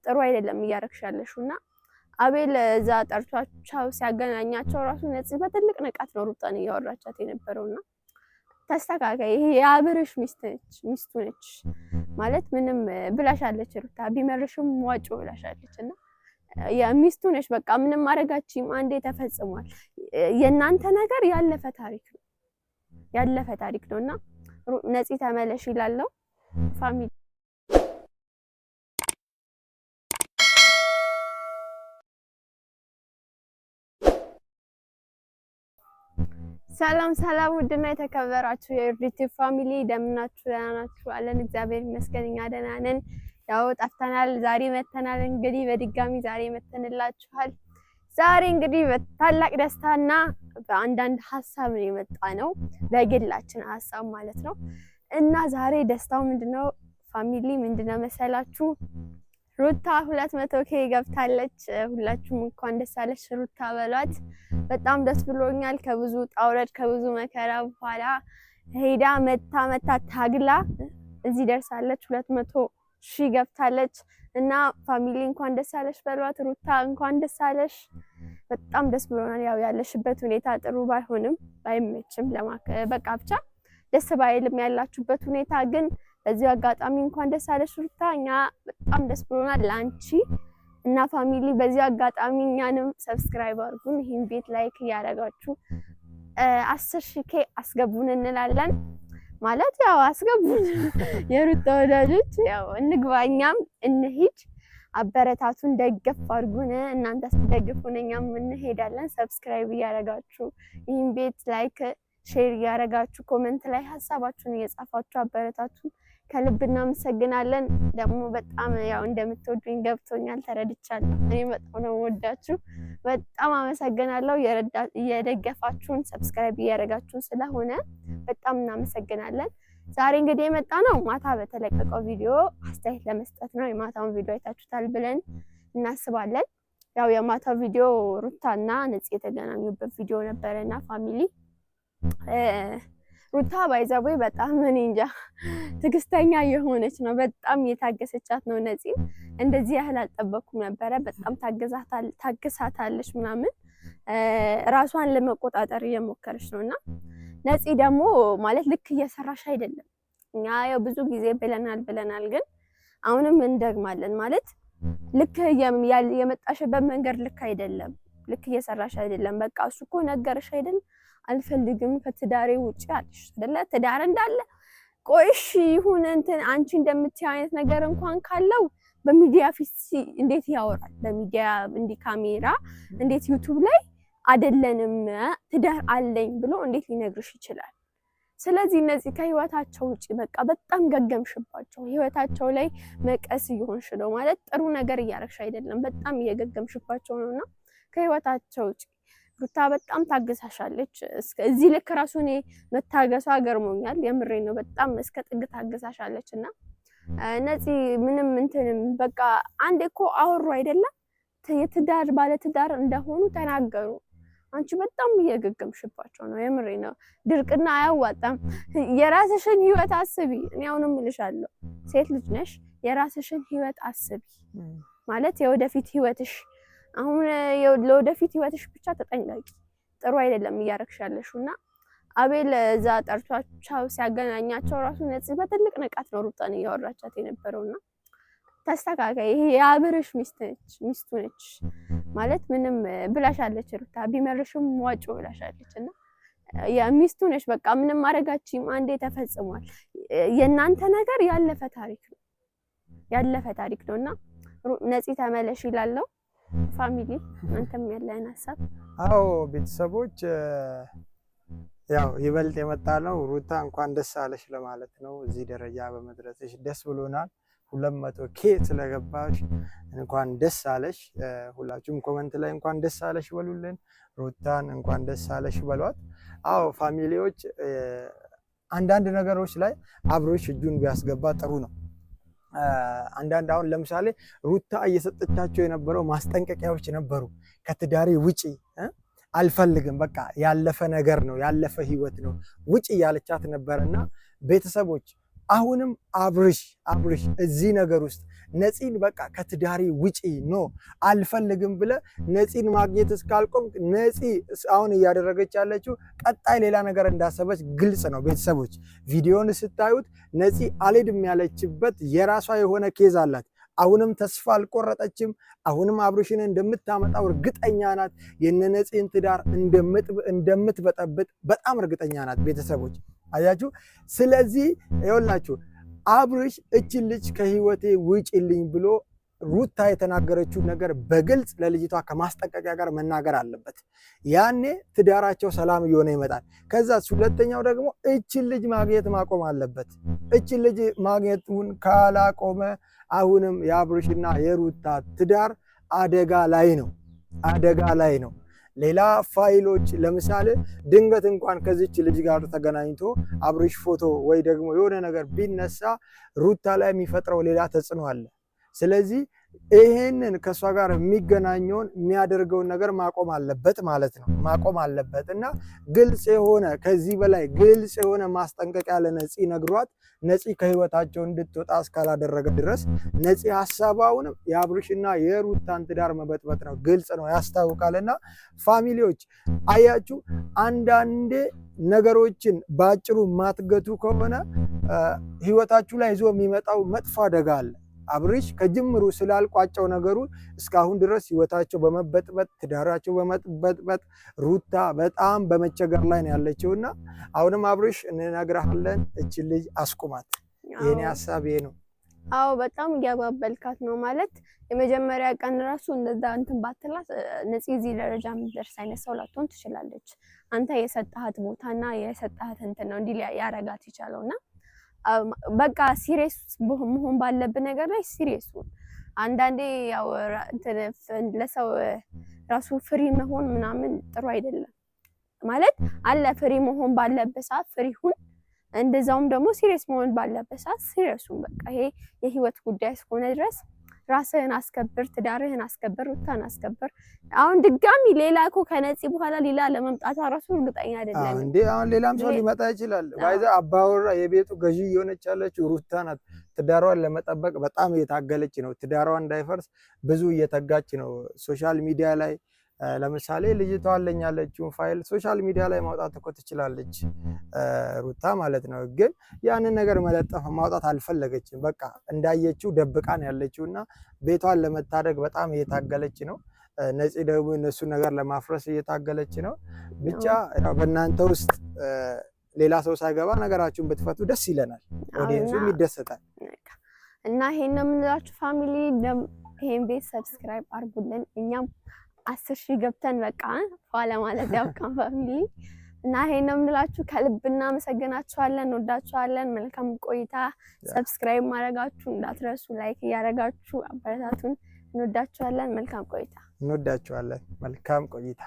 ጥሩ አይደለም እያረክሻለሽና አቤል እዛ ጠርቷቸው ሲያገናኛቸው ራሱ ነፂ በትልቅ ንቃት ነው ሩታን እያወራቻት የነበረውና ተስተካካይ ይሄ የአብርሽ ሚስቱ ነች ማለት ምንም ብላሻለች ሩታ ቢመርሽም ዋጮ ብላሻለችና የሚስቱ ነች በቃ ምንም ማረጋችም አንዴ ተፈጽሟል የናንተ ነገር ያለፈ ታሪክ ነውና ነፂ ተመለሽ ይላልው ፋሚሊ ሰላም ውድና የተከበራችሁ የዩቲዩብ ፋሚሊ ደምናችሁ ያናችሁ አለን እግዚአብሔር ይመስገን እኛ ደህና ነን ያው ጠፍተናል ዛሬ መተናል እንግዲህ በድጋሚ ዛሬ መተንላችኋል ዛሬ እንግዲህ በታላቅ ደስታና በአንዳንድ ሐሳብ ነው የመጣነው በግላችን ሐሳብ ማለት ነው እና ዛሬ ደስታው ምንድነው ፋሚሊ ምንድነው መሰላችሁ ሩታ 200k ገብታለች ሁላችሁም እንኳን ደስ አለሽ ሩታ በሏት በጣም ደስ ብሎኛል ከብዙ ጣውረድ ከብዙ መከራ በኋላ ሄዳ መታ ታግላ እዚህ ደርሳለች 200,000 ገብታለች እና ፋሚሊ እንኳን ደስ አለሽ በሏት ሩታ እንኳን ደስ አለሽ በጣም ደስ ብሎናል ያው ያለሽበት ሁኔታ ጥሩ ባይሆንም ባይመችም በቃ ብቻ ደስ ባይልም ያላችሁበት ሁኔታ ግን በዚህ አጋጣሚ እንኳን ደስ አለሽ ሩታኛ በጣም ደስ ብሎናል ላንቺ እና ፋሚሊ በዚህ አጋጣሚ እኛንም ሰብስክራይብ አድርጉን ይሄን ቤት ላይክ ያደረጋችሁ 10,000 አስገቡን እንላለን ማለት ያው አስገቡን የሩታ ወዳጆች ያው እንግባኛም እንሂድ አበረታቱን ደገፍ አድርጉን እናንተ ስትደግፉን እኛም እንሄዳለን ሰብስክራይብ ያደረጋችሁ ይሄን ቤት ላይክ ሼር ያደረጋችሁ ኮሜንት ላይ ሐሳባችሁን እየጻፋችሁ አበረታቱን ከልብ እናመሰግናለን ደግሞ በጣም ያው እንደምትወዱኝ ገብቶኛል ተረድቻለሁ እኔ በጣም ነው ወዳችሁ በጣም አመሰግናለሁ የደገፋችሁን ሰብስክራይብ ያደረጋችሁን ስለሆነ በጣም እናመሰግናለን ዛሬ እንግዲህ የመጣ ነው ማታ በተለቀቀው ቪዲዮ አስተያየት ለመስጠት ነው የማታውን ቪዲዮ አይታችሁታል ብለን እናስባለን ያው የማታው ቪዲዮ ሩታና ነፂ የተገናኙበት ቪዲዮ ነበርና ፋሚሊ ሩታ ባይዘቦይ በጣም እኔ እንጃ ትግስተኛ የሆነች ነው በጣም የታገሰቻት ነው ነፂ እንደዚህ ያህል አልጠበኩም ነበር በጣም ታገሳታለች ምናምን ራሷን ለመቆጣጠር እየሞከረች ነውና ነፂ ደግሞ ማለት ልክ እየሰራሽ አይደለም እኛ ያው ብዙ ጊዜ ብለናል ግን አሁንም እንደግማለን ማለት ልክ የመጣሽበት መንገድ ልክ አይደለም ልክ እየሰራሽ አይደለም በቃ እሱ እኮ ነገርሽ አይደል አልፈልግም ከትዳሬ ውጪ አልሽ አይደለ ትዳር እንዳለ ቆይሽ ይሁን እንትን አንቺ እንደምትይ አይነት ነገር እንኳን ካለው በሚዲያ ፊት እንዴት ያወራል በሚዲያ እንዲ ካሜራ እንዴት ዩቲዩብ ላይ አይደለንም ትዳር አለኝ ብሎ እንዴት ሊነግርሽ ይችላል ስለዚህ እነዚህ ከህይወታቸው ውጪ በቃ በጣም ገገምሽባቸው ህይወታቸው ላይ መቀስ ይሆንሽ ነው ማለት ጥሩ ነገር እያረክሽ አይደለም በጣም እየገገምሽባቸው ነውና ከህይወታቸው ውጪ ሩታ በጣም ታገሳሻለች እዚህ ልክ ራሱን መታገሷ ገርሞኛል የምሬ ነው በጣም እስከ ጥግ ታገሳሻለችና ነፂ ምንም እንትንም በቃ አንዴ እኮ አወሩ አይደለም የትዳር ባለ ትዳር እንደሆኑ ተናገሩ አንቺ በጣም እየገገምሽባቸው ነው የምሬ ነው ድርቅና አያዋጣም የራስሽን ህይወት አስቢ እኔ አሁንም እልሻለሁ ሴት ልጅ ነሽ የራስሽን ህይወት አስቢ ማለት የወደፊት ህይወትሽ አሁን ለወደፊት ህይወትሽ ብቻ ተጠንቀቂ ጥሩ አይደለም እያረክሻለሽና አቤል እዛ ጠርቷቸው ሲያገናኛቸው ራሱ ነፂ በትልቅ ንቃት ነው ሩታን እያወራቻት የነበረውና ተስተካካይ ይሄ የአብርሽ ሚስቱ ነች ማለት ምንም ብላሻለች ሩታ ቢመርሽም ዋጮ ብላሻለችና የሚስቱ ነች በቃ ምንም ማረጋችም አንዴ ተፈጽሟል የናንተ ነገር ያለፈ ታሪክ ነውና ነፂ ተመለሽ ይላልው ፋሚሊ አንተም ያለህን ሐሳብ አዎ ቤተሰቦች ያው ይበልጥ የመጣለው ሩታ እንኳን ደስ አለሽ ለማለት ነው እዚህ ደረጃ በመድረስሽ ደስ ብሎናል 200k ስለገባሽ እንኳን ደስ አለሽ ሁላችሁም ኮሜንት ላይ እንኳን ደስ አለሽ በሉልን ሩታን እንኳን ደስ አለሽ በሏት አዎ ፋሚሊዎች አንዳንድ ነገሮች ላይ አብሮሽ እጁን ቢያስገባ ጥሩ ነው አንዳንድ አሁን ለምሳሌ ሩታ እየሰጠቻቸው የነበረው ማስጠንቀቂያዎች ነበሩ ከትዳሬ ውጪ አልፈልግም በቃ ያለፈ ነገር ነው ያለፈ ህይወት ነው ውጪ ያለቻት ነበርና ቤተሰቦች አሁንም አብርሽ እዚህ ነገር ውስጥ ነፂን በቃ ከትዳሪ ውጪ ኖ አልፈልግም ብለ ነፂን ማግኘት እስካልቆም ነፂ አሁን እያደረገች ያለችው ቀጣይ ሌላ ነገር እንዳሰበች ግልጽ ነው። ቤተሰቦች ቪዲዮን ስታዩት ነፂ አልሄድም ያለችበት የራሷ የሆነ ኬዝ አላት። አሁንም ተስፋ አልቆረጠችም። አሁንም አብርሽን እንደምታመጣው እርግጠኛ ናት። የነነፂን ትዳር እንደምትበጠብጥ በጣም እርግጠኛ ናት። ቤተሰቦች አያችሁ። ስለዚህ ይኸውላችሁ አብርሽ እችን ልጅ ከህይወቴ ውጪልኝ ብሎ ሩታ የተናገረችው ነገር በግልጽ ለልጅቷ ከማስጠንቀቂያ ጋር መናገር አለበት። ያኔ ትዳራቸው ሰላም እየሆነ ይመጣል። ከዛ ሁለተኛው ደግሞ እችን ልጅ ማግኘት ማቆም አለበት። እችን ልጅ ማግኘቱን ካላቆመ አሁንም የአብርሽና የሩታ ትዳር አደጋ ላይ ነው። ሌላ ፋይሎች ለምሳሌ ድንገት እንኳን ከዚች ልጅ ጋር ተገናኝቶ አብርሽ ፎቶ ወይ ደግሞ የሆነ ነገር ቢነሳ ሩታ ላይ የሚፈጥረው ሌላ ተጽዕኖ አለ። ስለዚህ ይሄንን ከሷ ጋር የሚገናኘውን የሚያደርገውን ነገር ማቆም አለበት ማለት ነው። ማቆም አለበት እና ግልጽ የሆነ ከዚህ በላይ ግልጽ የሆነ ማስጠንቀቂያ ለነፂ ነግሯት ነፂ ከህይወታቸው እንድትወጣ እስካላደረገ ድረስ ነፂ ሐሳባውንም የአብርሽና የሩታን ትዳር መበጥበጥ ነው። ግልጽ ነው፣ ያስታውቃልና ፋሚሊዎች አያችሁ፣ አንዳንዴ ነገሮችን ባጭሩ ማትገቱ ከሆነ ህይወታችሁ ላይ ይዞ የሚመጣው መጥፎ አደጋ አለ። አብርሽ ከጅምሩ ስላልቋጨው ነገሩ እስካሁን ድረስ ህይወታቸው በመበጥበጥ ትዳራቸው በመበጥበጥ ሩታ በጣም በመቸገር ላይ ነው ያለችውና አሁንም አብርሽ እንነግርሃለን እቺ ልጅ አስቁማት። የኔ ሐሳብ ይሄ ነው። አዎ በጣም እያባበልካት ነው ማለት የመጀመሪያ ቀን ራሱ እንደዛ እንትን ባትላት ነፂ እዚህ ደረጃ የምትደርስ አይነት ሰው ላትሆን ትችላለች። አንተ የሰጣሃት ቦታና የሰጣሃት እንትን ነው እንዲህ ያረጋት ይቻለውና በቃ ሲሪየስ መሆን ባለብን ነገር ላይ ሲሪየስ ሁን። አንዳንዴ ያው ለሰው ራሱ ፍሪ መሆን ምናምን ጥሩ አይደለም ማለት አለ። ፍሪ መሆን ባለበት ሰዓት ፍሪ ሁን፣ እንደዛውም ደግሞ ሲሪየስ መሆን ባለበት ሰዓት ሲሪየስ ሁን። በቃ ይሄ የህይወት ጉዳይ እስከሆነ ድረስ ራስህን አስከብር፣ ትዳርህን አስከብር፣ ሩታን አስከብር። አሁን ድጋሚ ሌላ እኮ ከነፂ በኋላ ሌላ ለመምጣቷ ራሱ እርግጠኛ አይደለም እንዴ። አሁን ሌላም ሰው ሊመጣ ይችላል። ባይዛ አባወራ የቤቱ ገዢ የሆነች ያለችው ሩታ ናት። ትዳሯን ለመጠበቅ በጣም እየታገለች ነው። ትዳሯን እንዳይፈርስ ብዙ እየተጋች ነው። ሶሻል ሚዲያ ላይ ለምሳሌ ልጅቷ አለኝ ያለችውን ፋይል ሶሻል ሚዲያ ላይ ማውጣት እኮ ትችላለች ሩታ ማለት ነው። ግን ያንን ነገር መለጠፍ ማውጣት አልፈለገችም። በቃ እንዳየችው ደብቃን ያለችውና ቤቷን ለመታደግ በጣም እየታገለች ነው። ነፂ ደግሞ እነሱ ነገር ለማፍረስ እየታገለች ነው። ብቻ በእናንተ ውስጥ ሌላ ሰው ሳይገባ ነገራችሁን ብትፈቱ ደስ ይለናል። ኦዲየንሱም ይደሰታል። እና ይሄን ነው የምንላችሁ ፋሚሊ። ይሄን ቤት ሰብስክራይብ አድርጉልን። እኛም 10,000 ገብተን በቃ ኋላ ማለት ያውቃን ፋሚሊ። እና ይሄን ነው የምንላችሁ። ከልብ እናመሰግናችኋለን፣ እንወዳችኋለን። መልካም ቆይታ። ሰብስክራይብ ማድረጋችሁ እንዳትረሱ፣ ላይክ እያደረጋችሁ አበረታቱን። እንወዳችኋለን። መልካም ቆይታ። እንወዳችኋለን። መልካም ቆይታ።